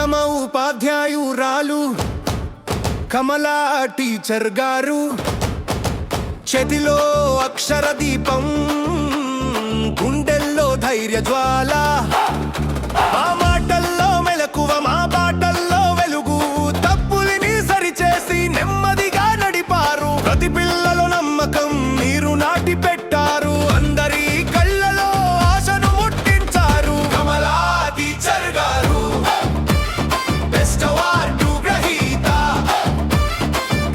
ప్రథమ ఉపాధ్యాయురాలు కమలా టీచర్ గారు, చేతిలో అక్షర దీపం, గుండెల్లో ధైర్య జ్వాల, మా మాటల్లో మెలకువ, మా బాటల్లో వెలుగు, తప్పుల్ని సరిచేసి నెమ్మదిగా నడిపారు. ప్రతి పిల్లలో నమ్మకం మీరు నాటి పెట్టారు, అందరి కళ్ళలో ఆశను ముట్టించారు. కమలా టీచర్ గారు బెస్ట్ అవార్డు గ్రహీత,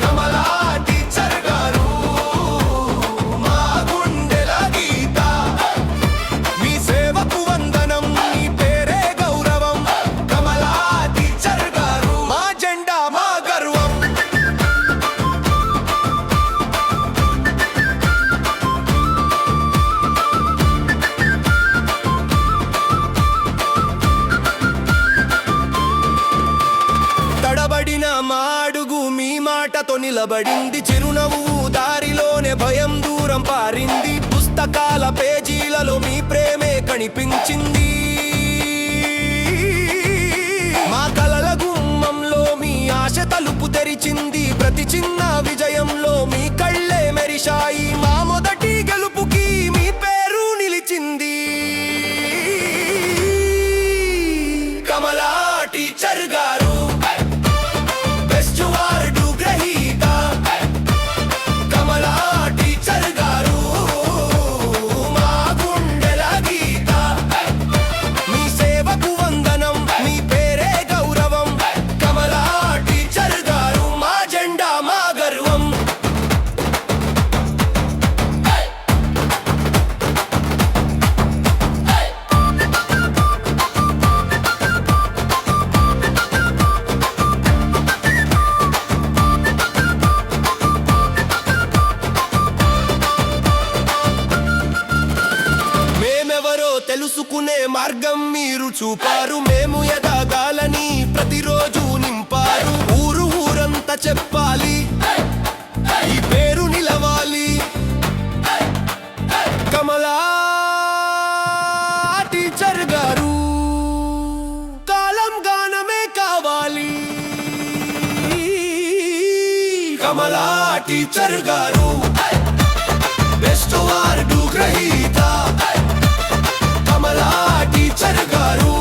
కమలా టీచర్ గారు మా గుండెల గీత. మీ సేవకు వందనం, మీ పేరే గౌరవం, కమలా టీచర్ గారు మా జెండా మా గర్వం. తడబడిన మా అడుగు మీ మాటతో నిలబడింది, చిరునవ్వు దారిలోనే భయం దూరం పారింది, పుస్తకాల పేజీలలో మీ ప్రేమే కనిపించింది. మా కలల గుమ్మంలో మీ ఆశ తలుపు తెరిచింది, ప్రతి చిన్న విజయంలో మీ కళ్ళే మెరిశాయి, మా మొదటి గెలుపుకి మీ పేరు నిలిచింది. కమలా టీచర్ గారు బెస్ట్ అవార్డు గ్రహీత, కమలా టీచర్ గారు మా గుండెల గీత. మీ సేవకు వందనం, మీ పేరే గౌరవం, కమలా టీచర్ గారు మా జెండా మా గర్వం. మేమెవరో తెలుసుకునే మార్గం మీరు చూపారు, మేము ఎదగాలని ప్రతిరోజు నింపారు. ఊరు ఊరంతా చెప్పాలి, ఈ పేరు నిలవాలి, కమలా టీచర్ గారు కాలం గానమే కావాలి. కమలా టీచర్ గారు బెస్ట్ అవార్డు గ్రహీత, కమలా టీచర్ గారు